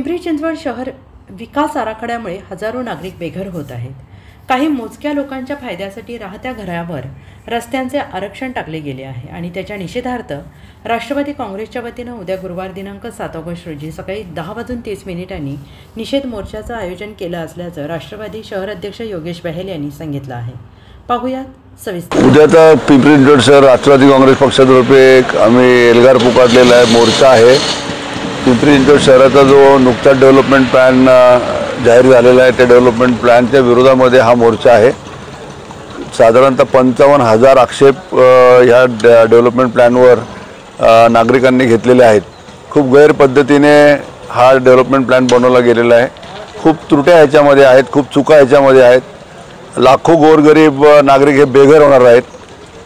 पिंपरी चिंचवड शहर विकास आराखड्यामुळे हजारो नागरिक बेघर होत आहेत। काही मोजक्या लोकांच्या फायद्यासाठी राहत्या घरावर रस्त्यांचे आरक्षण टाकले गेले आहे आणि त्याच्या निषेधार्थ राष्ट्रवादी काँग्रेसच्या वतीनं उद्या गुरुवार दिनांक 7 ऑगस्ट रोजी सकाळी 10:30 निषेध मोर्चाचं आयोजन केलं असल्याचं राष्ट्रवादी शहर अध्यक्ष योगेश बहेल यांनी सांगितलं आहे। पाहूयात सविस्तर। उद्याचा पिंपरी चिंचवड शहर राष्ट्रवादी काँग्रेस पक्षातर्फे आम्ही एल्गार पुकारलेला आहे मोर्चा आहे। पिंपरी चिंचवड शहराचा जो नुकताच डेव्हलपमेंट प्लॅन जाहीर झालेला आहे त्या डेव्हलपमेंट प्लॅनच्या विरोधामध्ये हा मोर्चा आहे। साधारणतः 55,000 आक्षेप ह्या डेव्हलपमेंट प्लॅनवर नागरिकांनी घेतलेले आहेत। खूप गैर पद्धतीने हा डेव्हलपमेंट प्लॅन बनवला गेलेला आहे। खूप त्रुट्या ह्याच्यामध्ये आहेत, खूप चुका ह्याच्यामध्ये आहेत। लाखो गोरगरीब नागरिक हे बेघर होणार आहेत।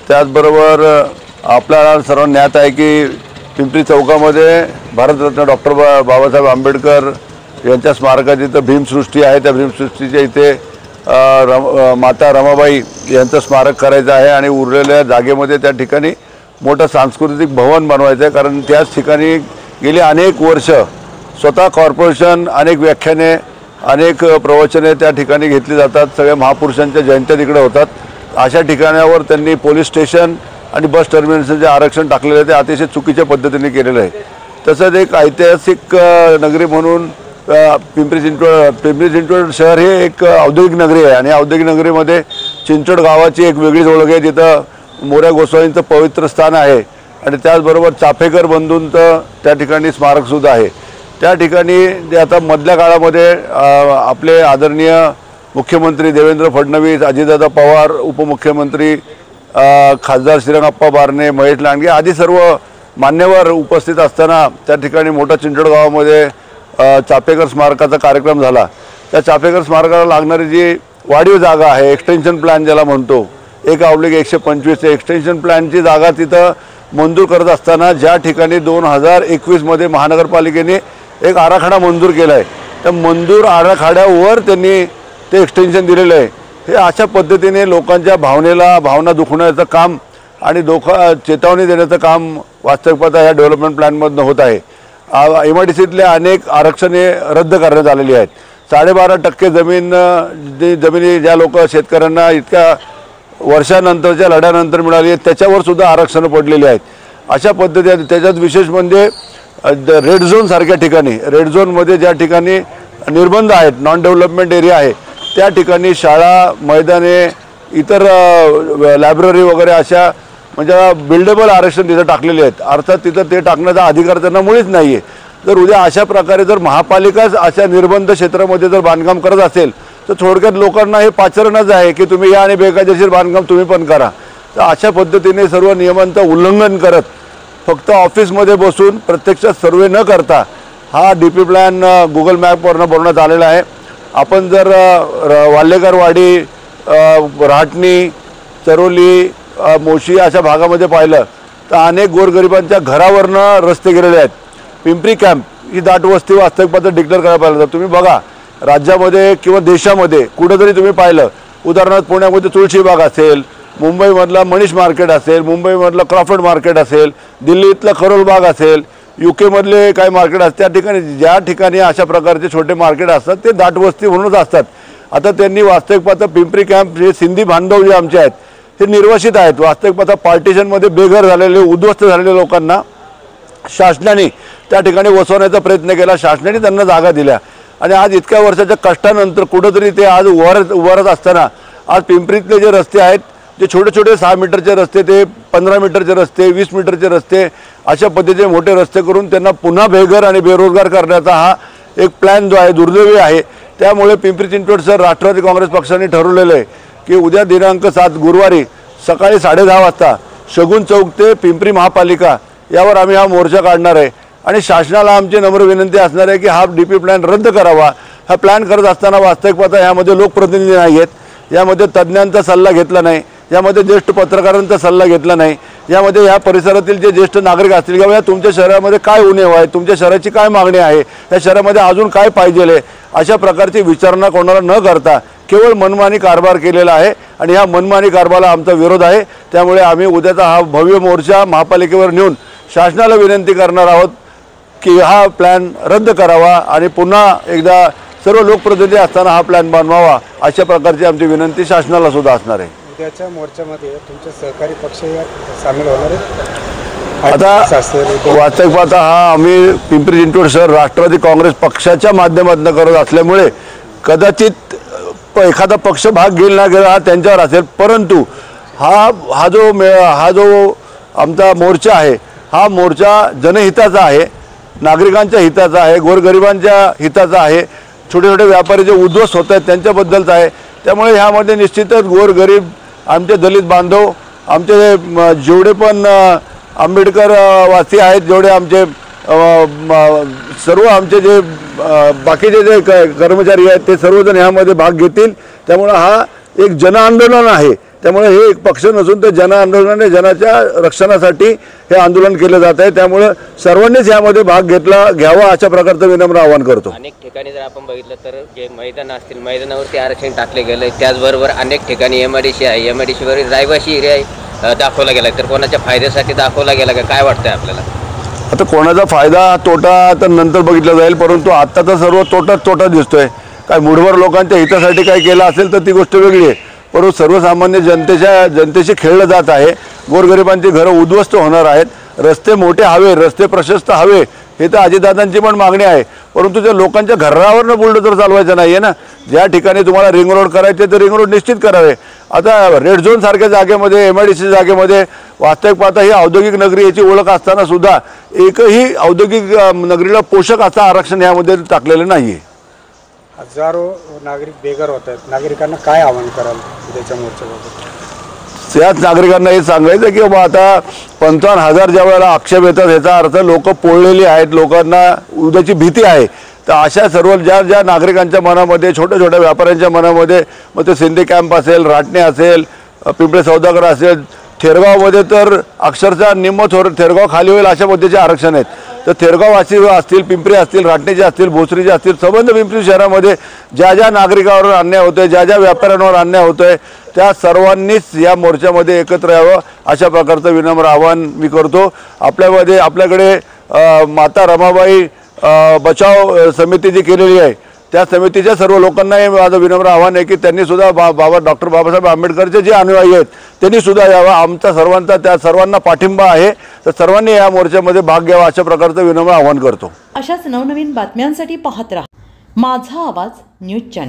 त्याचबरोबर आपल्याला सर्वांना ज्ञात आहे की पिंपरी चौकामध्ये भारतरत्न डॉक्टर बाबासाहेब आंबेडकर यांच्या स्मारकाची इथं भीमसृष्टी आहे। त्या भीमसृष्टीच्या इथे माता रमाबाई यांचं स्मारक करायचं आहे आणि उरलेल्या जागेमध्ये त्या ठिकाणी मोठं सांस्कृतिक भवन बनवायचं आहे। कारण त्याच ठिकाणी गेली अनेक वर्ष स्वतः कॉर्पोरेशन अनेक व्याख्याने अनेक प्रवचने त्या ठिकाणी घेतली जातात। सगळ्या महापुरुषांच्या जयंत्या तिकडे होतात। अशा ठिकाणावर त्यांनी पोलीस स्टेशन आणि बस टर्मिनलचं जे आरक्षण टाकलेलं आहे ते अतिशय चुकीच्या पद्धतीने केलेलं आहे। तसंच एक ऐतिहासिक नगरी म्हणून पिंपरी चिंचवड शहर हे एक औद्योगिक नगरी आहे आणि औद्योगिक नगरीमध्ये चिंचवड गावाची एक वेगळीच ओळख आहे। तिथं मोऱ्या गोसावींचं पवित्र स्थान आहे आणि त्याचबरोबर चाफेकर बंधूंचं त्या ठिकाणी स्मारकसुद्धा आहे। त्या ठिकाणी जे आता मधल्या काळामध्ये आपले आदरणीय मुख्यमंत्री देवेंद्र फडणवीस, अजितदादा पवार, उपमुख्यमंत्री खासदार श्रीरंगप्पा बारणे, महेश लांडगे आदी सर्व मान्यवर उपस्थित असताना त्या ठिकाणी मोठा चिंचवड गावामध्ये चाफेकर स्मारकाचा कार्यक्रम झाला। त्या चाफेकर स्मारकाला लागणारी जी वाढीव जागा आहे, एक्सटेन्शन प्लॅन ज्याला म्हणतो, 1/125 एक्सटेन्शन प्लॅनची जागा तिथं मंजूर करत असताना ज्या ठिकाणी 2021 मध्ये महानगरपालिकेने एक आराखडा मंजूर केला आहे त्या मंजूर आराखड्यावर त्यांनी ते एक्सटेन्शन दिलेलं आहे। हे अशा पद्धतीने लोकांच्या भावना दुखवण्याचं काम आणि चेतावणी देण्याचं काम वास्तविकता या डेव्हलपमेंट प्लॅनमधून होत आहे। MIDCतले अनेक आरक्षणे रद्द करण्यात आलेली आहेत। 12.5% जमिनी ज्या लोक शेतकऱ्यांना इतक्या वर्षानंतरच्या लढ्यानंतर मिळाली आहेत त्याच्यावर सुद्धा आरक्षणं पडलेली आहेत। अशा पद्धतीने त्याच्यात विशेष म्हणजे रेड झोन सारख्या ठिकाणी, रेड झोनमध्ये ज्या ठिकाणी निर्बंध आहेत, नॉन डेव्हलपमेंट एरिया आहे, त्या ठिकाणी शाळा, मैदाने, इतर लायब्ररी वगैरे अशा म्हणजे बिल्डेबल आरक्षण तिथं टाकलेले आहेत। अर्थात तिथं ते टाकण्याचा अधिकार त्यांना मुळीच नाही आहे। जर उद्या अशा प्रकारे जर महापालिकाच अशा निर्बंध क्षेत्रामध्ये जर बांधकाम करत असेल तर थोडक्यात लोकांना हे पाचारणच आहे की तुम्ही या आणि बेकायदेशीर बांधकाम तुम्ही पण करा। तर अशा पद्धतीने सर्व नियमांचं उल्लंघन करत फक्त ऑफिसमध्ये बसून प्रत्यक्षात सर्वे न करता हा DP प्लॅन गुगल मॅपवरनं बनवण्यात आलेला आहे। आपण जर वाल्हेकरवाडी, राहटणी, चरोली, मोशी अशा भागामध्ये पाहिलं तर अनेक गोरगरिबांच्या घरावरनं रस्ते गेलेले आहेत। पिंपरी कॅम्प ही दाटवस्ती वास्तविकता डिक्लेअर करायला पाहिजे। तुम्ही बघा राज्यामध्ये किंवा देशामध्ये कुठेतरी तुम्ही पाहिलं, उदाहरणार्थ पुण्यामध्ये तुळशीबाग असेल, मुंबईमधला मनीष मार्केट असेल, मुंबईमधलं क्रॉफर्ड मार्केट असेल, दिल्लीतलं करोलबाग असेल, UK मधले काही मार्केट असतात, त्या ठिकाणी ज्या ठिकाणी अशा प्रकारचे छोटे मार्केट असतात ते दाटवस्ती म्हणूनच असतात। आता त्यांनी वास्तविकता पिंपरी कॅम्प हे सिंधी बांधव जे आमचे आहेत हे निर्वासित आहेत। वास्तविकता पार्टिशनमध्ये बेघर झालेले, उद्ध्वस्त झालेल्या लोकांना शासनाने त्या ठिकाणी वसवण्याचा प्रयत्न केला, शासनाने त्यांना जागा दिल्या आणि आज इतक्या वर्षाच्या कष्टानंतर कुठंतरी ते आज उभारत असताना आज पिंपरीतले जे रस्ते आहेत, जे छोटे छोटे 6 मीटरचे रस्ते ते 15 मीटरचे रस्ते, 20 मीटरचे रस्ते अशा पद्धतीचे मोठे रस्ते करून त्यांना पुन्हा बेघर आणि बेरोजगार करण्याचा हा एक प्लॅन जो आहे दुर्दैवी आहे। त्यामुळे पिंपरी चिंचवड शहर राष्ट्रवादी काँग्रेस पक्षाने ठरवलेलं आहे की उद्या दिनांक 7 गुरुवारी सकाळी 10:30 वाजता शगुन चौक ते पिंपरी महापालिका यावर आम्ही हा मोर्चा काढणार आहे आणि शासनाला आमची नम्र विनंती असणार आहे की हा DP प्लॅन रद्द करावा। हा प्लॅन करत असताना वास्तविकता यामध्ये लोकप्रतिनिधी नाही आहेत, यामध्ये तज्ज्ञांचा सल्ला घेतला नाही, यामध्ये ज्येष्ठ पत्रकारांचा सल्ला घेतला नाही, यामध्ये या परिसरातील जे ज्येष्ठ नागरिक असतील किंवा या तुमच्या शहरामध्ये काय उणीव आहे, तुमच्या शहराची काय मागणी आहे, या शहरामध्ये अजून काय पाहिजे आहे, अशा प्रकारची विचारणा कोणाला न करता केवळ मनमानी कारभार केलेला आहे आणि ह्या मनमानी कारभाराला आमचा विरोध आहे। त्यामुळे आम्ही उद्याचा हा भव्य मोर्चा महापालिकेवर नेऊन शासनाला विनंती करणार आहोत की हा प्लॅन रद्द करावा आणि पुन्हा एकदा सर्व लोकप्रतिनिधी असताना हा प्लॅन बनवावा, अशा प्रकारची आमची विनंती शासनाला सुद्धा असणार आहे. उद्याच्या मोर्चामध्ये तुमचे सहकारी पक्ष सामील होणार आहेत? आता वास्तविक पाहता हा आम्ही पिंपरी चिंचवड शहर राष्ट्रवादी काँग्रेस पक्षाच्या माध्यमातून करत असल्यामुळे कदाचित एखादा पक्ष भाग घेईल ना गेला हा त्यांच्यावर असेल, परंतु हा जो आमचा मोर्चा आहे हा मोर्चा जनहिताचा आहे, नागरिकांच्या हिताचा आहे, गोरगरिबांच्या हिताचा आहे, छोटे छोटे व्यापारी जे उद्ध्वस्त होत आहेत त्यांच्याबद्दलचा आहे. त्यामुळे ह्यामध्ये निश्चितच गोरगरीब, आमचे दलित बांधव, आमचे जेवढे पण आंबेडकर वासी आहेत, जेवढे आमचे सर्व आमचे जे बाकीचे जे कर्मचारी आहेत ते सर्वजण ह्यामध्ये भाग घेतील. त्यामुळे हा एक जनआंदोलन आहे. त्यामुळे हे एक पक्ष नसून ते जनआंदोलन, जनाच्या रक्षणासाठी हे आंदोलन केलं जात आहे. त्यामुळे सर्वांनीच यामध्ये भाग घ्यावा अशा प्रकारचं विनम्र आवाहन करतो. अनेक ठिकाणी जर आपण बघितलं तर जे मैदान असतील मैदानावरती आरक्षण टाकले गेलं, त्याचबरोबर अनेक ठिकाणी MIDC आहे, MIDCवरील रहिवासी एरिया दाखवला गेला, तर कोणाच्या फायद्यासाठी दाखवला गेला का, काय वाटतंय आपल्याला? आता कोणाचा फायदा तोटा तर नंतर बघितला जाईल, परंतु आता तर सर्व तोटा दिसतोय. काय मुठभर लोकांच्या हितासाठी काय केलं असेल तर ती गोष्ट वेगळी आहे, परंतु सर्वसामान्य जनतेशी खेळलं जात आहे. गोरगरिबांची घरं उद्ध्वस्त होणार आहेत, रस्ते मोठे हवे, रस्ते प्रशस्त हवे, हे तर अजितदादांची पण मागणी आहे. परंतु त्या लोकांच्या घरावरनं बुलडोझर चालवायचं नाही आहे ना. ज्या ठिकाणी तुम्हाला रिंग रोड करायचे तर रिंग रोड निश्चित करावे. आता रेड झोन सारख्या जागेमध्ये, MIDC जागेमध्ये वास्तविक पाहता ही औद्योगिक नगरी याची ओळख असताना सुद्धा एकही औद्योगिक नगरीला पोषक असं आरक्षण यामध्ये टाकलेलं नाही आहे. हजारो नागरिक बेघर होत आहेत, नागरिकांना काय आवाहन कराल उद्याच्या मोर्चाबाबत? त्याच नागरिकांना हे सांगायचं की बाबा आता 55,000 ज्या वेळेला आक्षेप येतात याचा अर्थ लोक पोळलेली आहेत, लोकांना उद्याची भीती आहे. तर अशा सर्व ज्या नागरिकांच्या मनामध्ये, छोट्या छोट्या व्यापाऱ्यांच्या मनामध्ये, मग ते सिंधी कॅम्प असेल, राटणे असेल, पिंपळे सौदागर असेल, थेरगावमध्ये तर अक्षरशः निम्म थेरगाव खाली होईल अशा पद्धतीचे आरक्षण आहेत. तर थेरगाववासी असतील, पिंपरी असतील, राटणेचे असतील, भोसरीचे असतील, संबंध पिंपरी शहरामध्ये ज्या नागरिकांवर अन्याय होतोय, ज्या व्यापाऱ्यांवर अन्याय होतोय, त्या सर्वांनीच या मोर्चामध्ये एकत्र यावं अशा प्रकारचं विनम्र आवाहन मी करतो. आपल्याकडे माता रमाबाई बचाव समिती जी केलेली आहे त्या समितीच्या सर्व लोकांनाही माझं विनम्र आव्हान आहे की त्यांनी सुद्धा डॉक्टर बाबासाहेब आंबेडकरचे जे अनुयायी आहेत त्यांनी सुद्धा यावं. आमचा सर्वांचा त्या सर्वांना पाठिंबा आहे, तर सर्वांनी या मोर्चामध्ये भाग घ्यावा अशा प्रकारचं विनम्र आव्हान करतो. अशाच नवनवीन बातम्यांसाठी पाहत राहा माझा आवाज न्यूज चॅनेल.